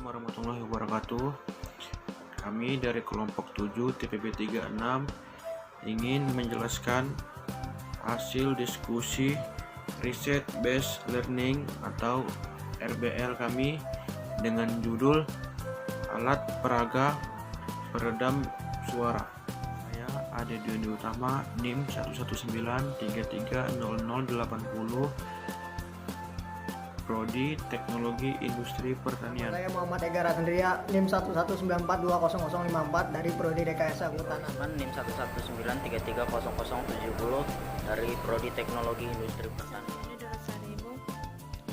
Assalamualaikum warahmatullahi wabarakatuh. Kami dari kelompok 7 TPB 36 ingin menjelaskan hasil diskusi Research Based Learning atau RBL kami dengan judul Alat Peraga Peredam Suara. Saya Ade Dwi Utama, NIM 119330080, Prodi Teknologi Industri Pertanian. Saya Muhammad Ega Ratandria, NIM 119420054 dari Prodi Rekayasa Kehutanan. NIM 119330070 dari Prodi Teknologi Industri Pertanian.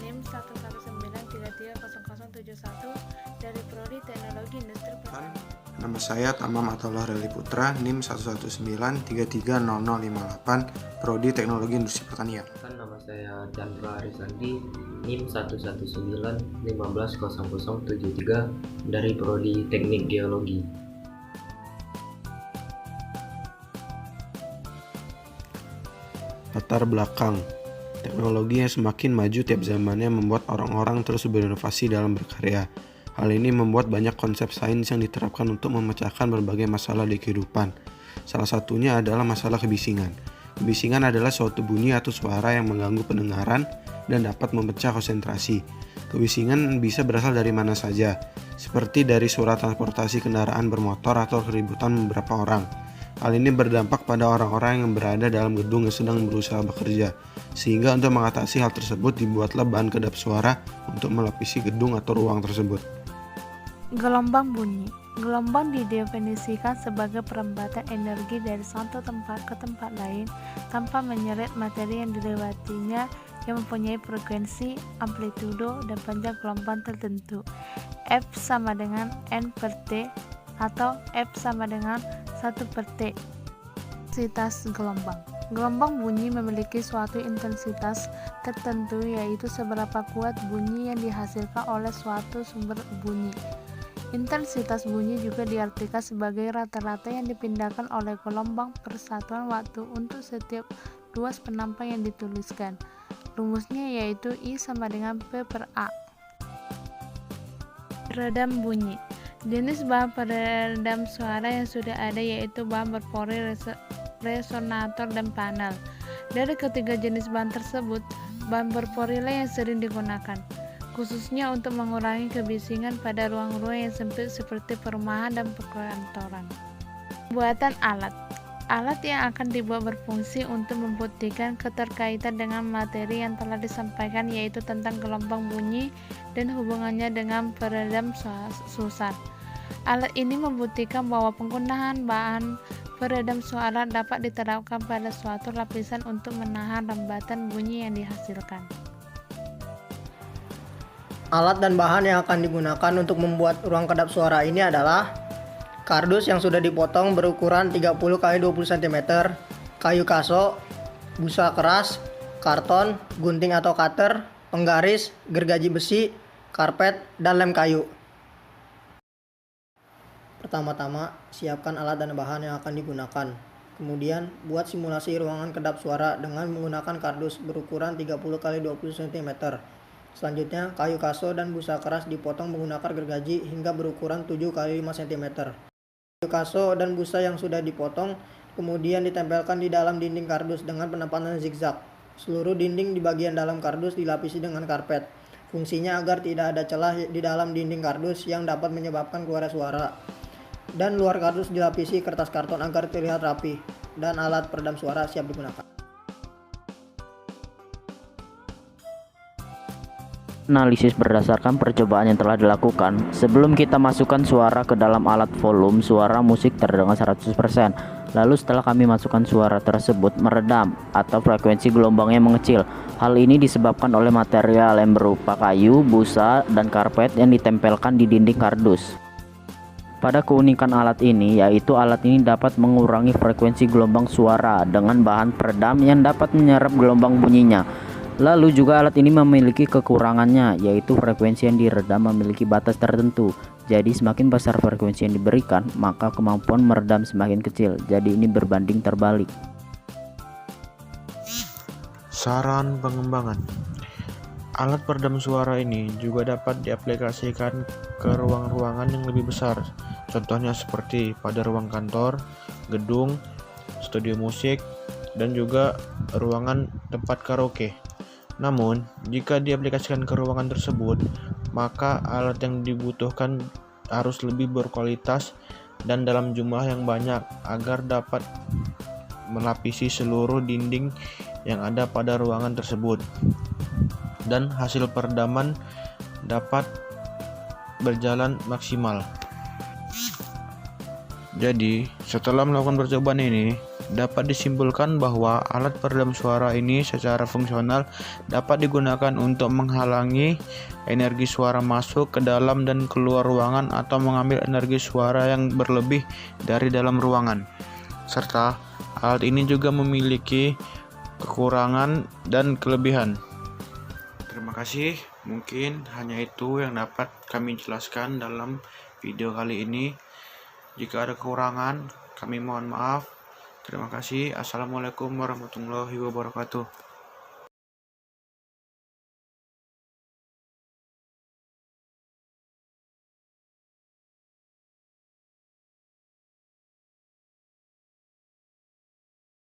NIM 119330071 dari Prodi Teknologi Industri Pertanian. Nama saya Tamam Ataulah Reli Putra, NIM 119330058, Prodi Teknologi Industri Pertanian. Nama saya Chandra Arisandi, NIM 119150073 dari Prodi Teknik Geologi. Latar belakang teknologi yang semakin maju tiap zamannya membuat orang-orang terus berinovasi dalam berkarya. Hal ini membuat banyak konsep sains yang diterapkan untuk memecahkan berbagai masalah di kehidupan. Salah satunya adalah masalah kebisingan. Kebisingan adalah suatu bunyi atau suara yang mengganggu pendengaran dan dapat memecah konsentrasi. Kebisingan bisa berasal dari mana saja, seperti dari suara transportasi kendaraan bermotor atau keributan beberapa orang. Hal ini berdampak pada orang-orang yang berada dalam gedung yang sedang berusaha bekerja, sehingga untuk mengatasi hal tersebut dibuatlah bahan kedap suara untuk melapisi gedung atau ruang tersebut. Gelombang bunyi. Gelombang didefinisikan sebagai perempatan energi dari satu tempat ke tempat lain tanpa menyeret materi yang dilewatinya yang mempunyai frekuensi, amplitudo, dan panjang gelombang tertentu. F sama dengan N per T atau F sama dengan 1 per T. Intensitas gelombang. Gelombang bunyi memiliki suatu intensitas tertentu, yaitu seberapa kuat bunyi yang dihasilkan oleh suatu sumber bunyi. Intensitas bunyi juga diartikan sebagai rata-rata yang dipindahkan oleh gelombang per satuan waktu untuk setiap luas penampang yang dituliskan. Rumusnya yaitu I sama dengan P per A. Peredam bunyi. Jenis bahan peredam suara yang sudah ada yaitu bahan berpori, resonator, dan panel. Dari ketiga jenis bahan tersebut, bahan berpori lah yang sering digunakan, khususnya untuk mengurangi kebisingan pada ruang-ruang yang sempit seperti perumahan dan perkantoran. Buatan alat. Alat yang akan dibuat berfungsi untuk membuktikan keterkaitan dengan materi yang telah disampaikan, yaitu tentang gelombang bunyi dan hubungannya dengan peredam susar. Alat ini membuktikan bahwa penggunaan bahan peredam suara dapat diterapkan pada suatu lapisan untuk menahan rembatan bunyi yang dihasilkan. Alat dan bahan yang akan digunakan untuk membuat ruang kedap suara ini adalah kardus yang sudah dipotong berukuran 30 x 20 cm, kayu kaso, busa keras, karton, gunting atau cutter, penggaris, gergaji besi, karpet, dan lem kayu. Pertama-tama, siapkan alat dan bahan yang akan digunakan. Kemudian, buat simulasi ruangan kedap suara dengan menggunakan kardus berukuran 30 x 20 cm. Selanjutnya, kayu kaso dan busa keras dipotong menggunakan gergaji hingga berukuran 7 x 5 cm. Kayu kaso dan busa yang sudah dipotong kemudian ditempelkan di dalam dinding kardus dengan penempatan zigzag. Seluruh dinding di bagian dalam kardus dilapisi dengan karpet. Fungsinya agar tidak ada celah di dalam dinding kardus yang dapat menyebabkan keluar suara. Dan luar kardus dilapisi kertas karton agar terlihat rapi, dan alat peredam suara siap digunakan. Analisis berdasarkan percobaan yang telah dilakukan. Sebelum kita masukkan suara ke dalam alat, volume suara musik terdengar 100%. Lalu setelah kami masukkan suara tersebut meredam atau frekuensi gelombangnya mengecil. Hal ini disebabkan oleh material yang berupa kayu, busa, dan karpet yang ditempelkan di dinding kardus. Pada keunikan alat ini, yaitu alat ini dapat mengurangi frekuensi gelombang suara dengan bahan peredam yang dapat menyerap gelombang bunyinya. Lalu juga alat ini memiliki kekurangannya, yaitu frekuensi yang diredam memiliki batas tertentu. Jadi semakin besar frekuensi yang diberikan, maka kemampuan meredam semakin kecil. Jadi ini berbanding terbalik. Saran pengembangan. Alat peredam suara ini juga dapat diaplikasikan ke ruang-ruangan yang lebih besar. Contohnya seperti pada ruang kantor, gedung, studio musik, dan juga ruangan tempat karaoke. Namun, jika diaplikasikan ke ruangan tersebut, maka alat yang dibutuhkan harus lebih berkualitas dan dalam jumlah yang banyak agar dapat melapisi seluruh dinding yang ada pada ruangan tersebut. Dan hasil peredaman dapat berjalan maksimal. Jadi, setelah melakukan percobaan ini, dapat disimpulkan bahwa alat peredam suara ini secara fungsional dapat digunakan untuk menghalangi energi suara masuk ke dalam dan keluar ruangan atau mengambil energi suara yang berlebih dari dalam ruangan. Serta alat ini juga memiliki kekurangan dan kelebihan. Terima kasih, mungkin hanya itu yang dapat kami jelaskan dalam video kali ini. Jika ada kekurangan, kami mohon maaf. Terima kasih. Assalamualaikum warahmatullahi wabarakatuh.